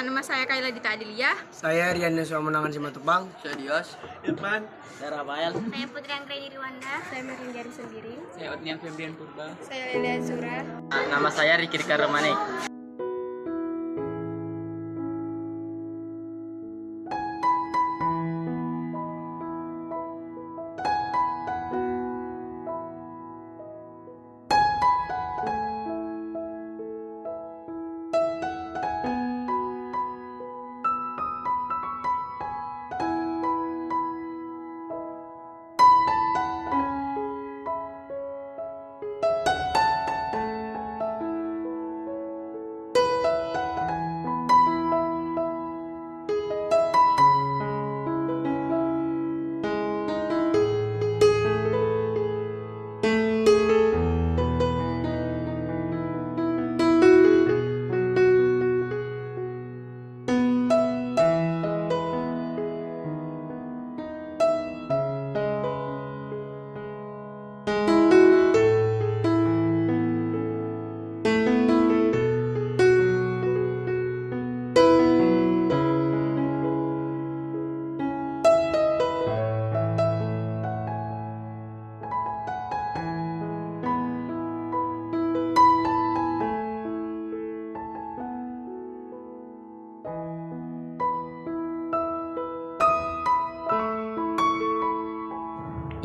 Nama saya Kaila Dita Adilia. Saya Rian Yosua Menangan Simatupang. Saya Dios. Irfan. Saya Rafael. Saya Putri Anggreni Riwanda. Saya Merin Jari Sembiring. Saya Otnian Febrian Purba. Saya Elia Zura. Nama saya Riki Rika Romane.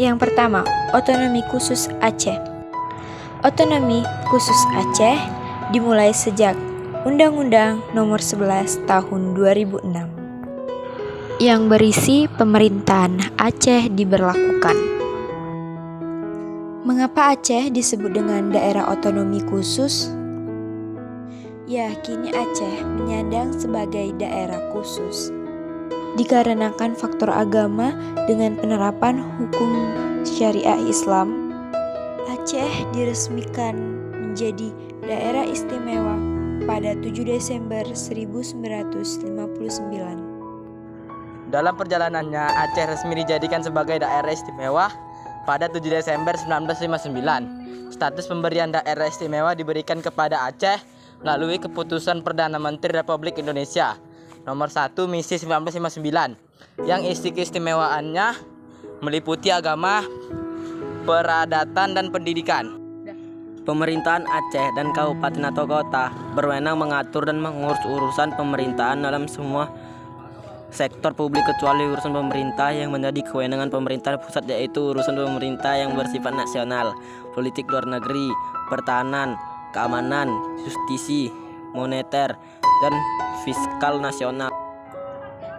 Yang pertama, otonomi khusus Aceh. Otonomi khusus Aceh dimulai sejak Undang-Undang Nomor 11 Tahun 2006 yang berisi pemerintahan Aceh diberlakukan. Mengapa Aceh disebut dengan daerah otonomi khusus? Ya, kini Aceh menyandang sebagai daerah khusus dikarenakan faktor agama dengan penerapan hukum syariah Islam. Aceh diresmikan menjadi daerah istimewa pada 7 Desember 1959. Dalam perjalanannya, Aceh resmi dijadikan sebagai daerah istimewa pada 7 Desember 1959. Status pemberian daerah istimewa diberikan kepada Aceh melalui keputusan Perdana Menteri Republik Indonesia Nomor 1 Misi 1959 yang isi keistimewaannya meliputi agama, peradatan, dan pendidikan. Pemerintahan Aceh dan kabupaten atau kota berwenang mengatur dan mengurus urusan pemerintahan dalam semua sektor publik kecuali urusan pemerintah yang menjadi kewenangan pemerintah pusat, yaitu urusan pemerintah yang bersifat nasional, politik luar negeri, pertahanan, keamanan, justisi, moneter, dan fiskal nasional.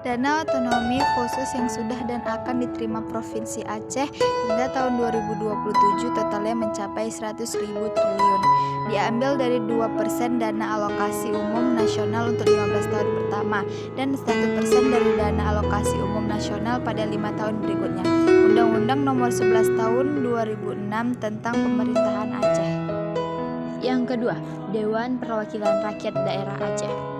Dana otonomi khusus yang sudah dan akan diterima Provinsi Aceh hingga tahun 2027 totalnya mencapai 100.000 triliun. Diambil dari 2% dana alokasi umum nasional untuk 15 tahun pertama dan 1% dari dana alokasi umum nasional pada 5 tahun berikutnya. Undang-Undang Nomor 11 Tahun 2006 tentang Pemerintahan Aceh. Yang kedua, Dewan Perwakilan Rakyat Daerah Aceh.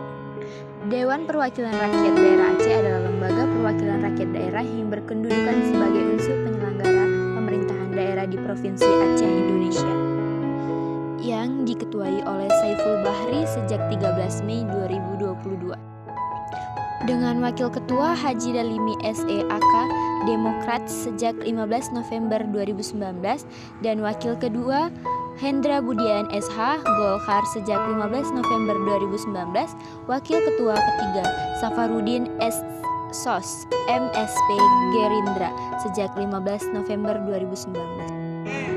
Dewan Perwakilan Rakyat Daerah Aceh adalah lembaga perwakilan rakyat daerah yang berkedudukan sebagai unsur penyelenggara pemerintahan daerah di Provinsi Aceh, Indonesia, yang diketuai oleh Saiful Bahri sejak 13 Mei 2022. Dengan Wakil Ketua Haji Dalimi SEAK, Demokrat sejak 15 November 2019, dan Wakil Kedua Hendra Budian SH, Golkar sejak 15 November 2019, Wakil Ketua Ketiga Safarudin S. SOS, MSP Gerindra sejak 15 November 2019.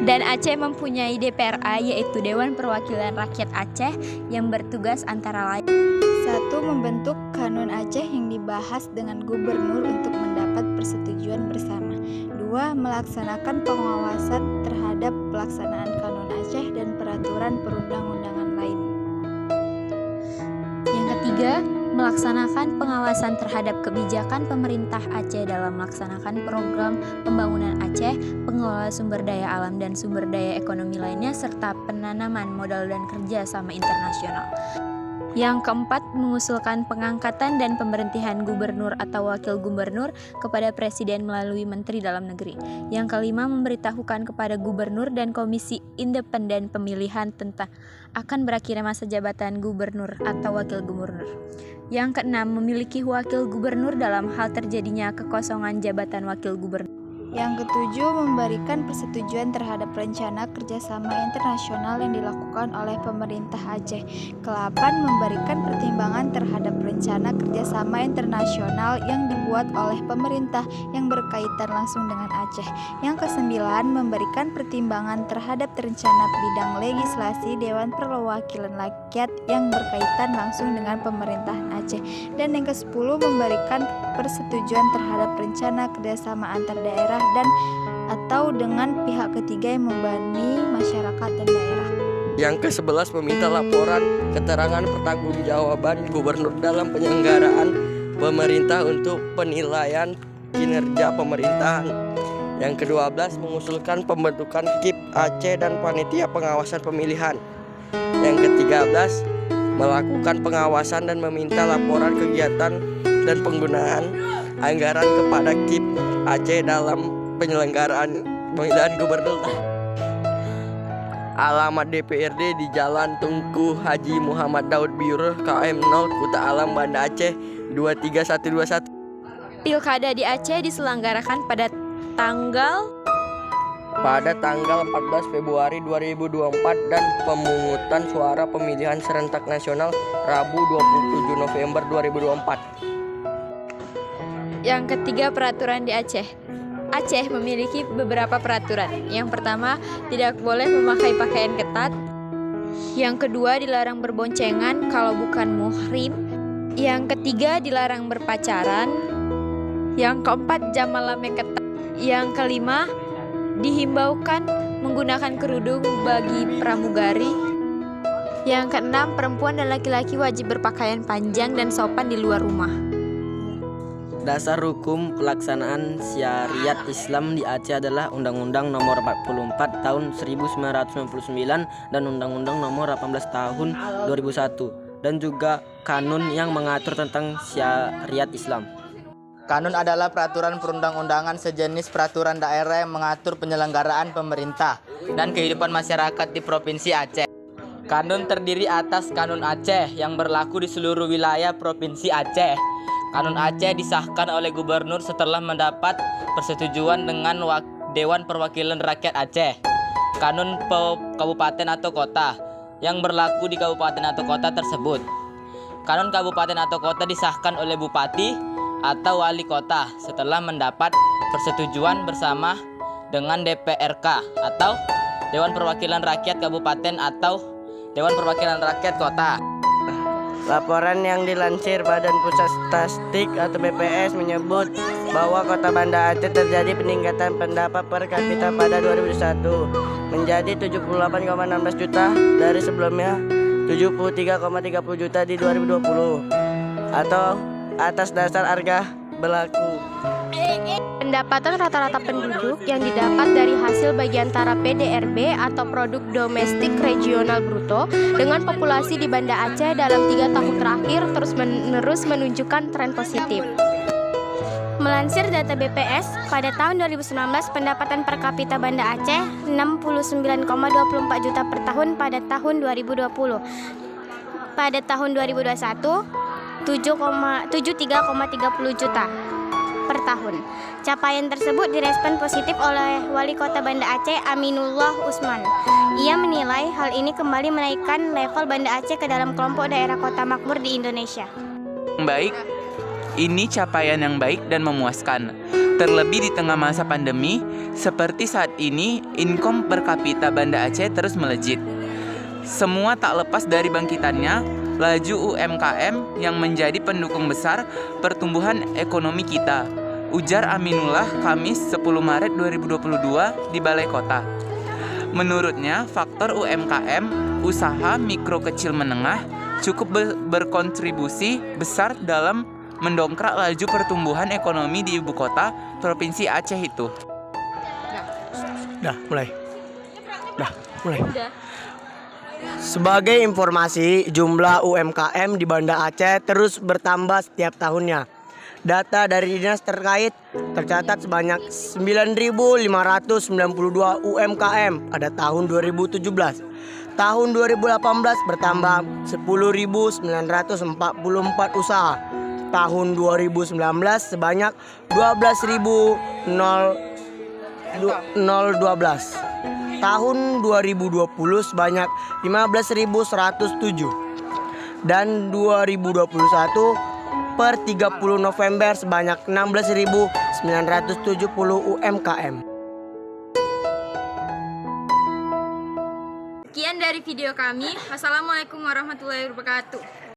Dan Aceh mempunyai DPRA, yaitu Dewan Perwakilan Rakyat Aceh, yang bertugas antara lain: 1. Membentuk Kanun Aceh yang dibahas dengan gubernur untuk mendapat persetujuan bersama. 2. Melaksanakan pengawasan terhadap pelaksanaan Kanun Aceh dan peraturan perundang-undangan lain. Yang ketiga, melaksanakan pengawasan terhadap kebijakan pemerintah Aceh dalam melaksanakan program pembangunan Aceh, pengelola sumber daya alam dan sumber daya ekonomi lainnya, serta penanaman modal dan kerja sama internasional. Yang keempat, mengusulkan pengangkatan dan pemberhentian gubernur atau wakil gubernur kepada presiden melalui Menteri Dalam Negeri. Yang kelima, memberitahukan kepada gubernur dan Komisi Independen Pemilihan tentang akan berakhirnya masa jabatan gubernur atau wakil gubernur. Yang keenam, memiliki wakil gubernur dalam hal terjadinya kekosongan jabatan wakil gubernur. Yang ketujuh, memberikan persetujuan terhadap rencana kerjasama internasional yang dilakukan oleh pemerintah Aceh. Kelapan, memberikan pertimbangan terhadap rencana kerjasama internasional yang dibuat oleh pemerintah yang berkaitan langsung dengan Aceh. Yang kesembilan, memberikan pertimbangan terhadap rencana bidang legislasi Dewan Perwakilan Rakyat yang berkaitan langsung dengan pemerintahan Aceh. Dan yang ke-10, memberikan persetujuan terhadap rencana kerjasama antar daerah dan atau dengan pihak ketiga yang membebani masyarakat dan daerah. Yang ke-11, meminta laporan keterangan pertanggungjawaban gubernur dalam penyelenggaraan pemerintah untuk penilaian kinerja pemerintahan. Yang ke-12, mengusulkan pembentukan KIP Aceh dan panitia pengawasan pemilihan. Yang ke-13, melakukan pengawasan dan meminta laporan kegiatan dan penggunaan anggaran kepada KIP Aceh dalam penyelenggaraan pemilihan gubernur. Alamat DPRD di Jalan Tunku Haji Muhammad Daud Biur KM 0 Kuta Alam Banda Aceh 23121. Pilkada di Aceh diselenggarakan pada tanggal 14 Februari 2024 dan pemungutan suara pemilihan serentak nasional Rabu 27 November 2024. Yang ketiga, peraturan di Aceh. Aceh memiliki beberapa peraturan. Yang pertama, tidak boleh memakai pakaian ketat. Yang kedua, dilarang berboncengan kalau bukan muhrim. Yang ketiga, dilarang berpacaran. Yang keempat, jam malam yang ketat. Yang kelima, dihimbaukan menggunakan kerudung bagi pramugari. Yang keenam, perempuan dan laki-laki wajib berpakaian panjang dan sopan di luar rumah. Dasar hukum pelaksanaan syariat Islam di Aceh adalah Undang-Undang Nomor 44 Tahun 1999 dan Undang-Undang Nomor 18 Tahun 2001 dan juga kanun yang mengatur tentang syariat Islam. Kanun adalah peraturan perundang-undangan sejenis peraturan daerah yang mengatur penyelenggaraan pemerintah dan kehidupan masyarakat di Provinsi Aceh. Kanun terdiri atas Kanun Aceh yang berlaku di seluruh wilayah Provinsi Aceh. Kanun Aceh disahkan oleh gubernur setelah mendapat persetujuan dengan Dewan Perwakilan Rakyat Aceh. Kanun kabupaten atau kota yang berlaku di kabupaten atau kota tersebut. Kanun kabupaten atau kota disahkan oleh bupati atau wali kota setelah mendapat persetujuan bersama dengan DPRK atau Dewan Perwakilan Rakyat Kabupaten atau Dewan Perwakilan Rakyat Kota. Laporan yang dilansir Badan Pusat Statistik atau BPS menyebut bahwa Kota Banda Aceh terjadi peningkatan pendapatan per kapita pada 2021 menjadi 78,16 juta dari sebelumnya 73,30 juta di 2020 atau atas dasar harga berlaku. Pendapatan rata-rata penduduk yang didapat dari hasil bagi antara PDRB atau Produk Domestik Regional Bruto dengan populasi di Banda Aceh dalam 3 tahun terakhir terus-menerus menunjukkan tren positif. Melansir data BPS, pada tahun 2019 pendapatan per kapita Banda Aceh 69,24 juta per tahun pada tahun 2020. Pada tahun 2021, 73,30 juta per tahun. Capaian tersebut direspon positif oleh Wali Kota Banda Aceh Aminullah Usman. Ia menilai hal ini kembali menaikkan level Banda Aceh ke dalam kelompok daerah kota makmur di Indonesia. Baik, ini capaian yang baik dan memuaskan. Terlebih di tengah masa pandemi, seperti saat ini, income per kapita Banda Aceh terus melejit. Semua tak lepas dari bangkitannya laju UMKM yang menjadi pendukung besar pertumbuhan ekonomi kita, ujar Aminullah Kamis 10 Maret 2022 di Balai Kota. Menurutnya, faktor UMKM, usaha mikro kecil menengah, cukup berkontribusi besar dalam mendongkrak laju pertumbuhan ekonomi di ibu kota Provinsi Aceh itu. Dah, mulai. Sebagai informasi, jumlah UMKM di Banda Aceh terus bertambah setiap tahunnya. Data dari dinas terkait tercatat sebanyak 9.592 UMKM pada tahun 2017. Tahun 2018 bertambah 10.944 usaha. Tahun 2019 sebanyak 12.012. Tahun 2020 sebanyak 15.107. Dan 2021 per 30 November sebanyak 16.970 UMKM. Sekian dari video kami. Wassalamualaikum warahmatullahi wabarakatuh.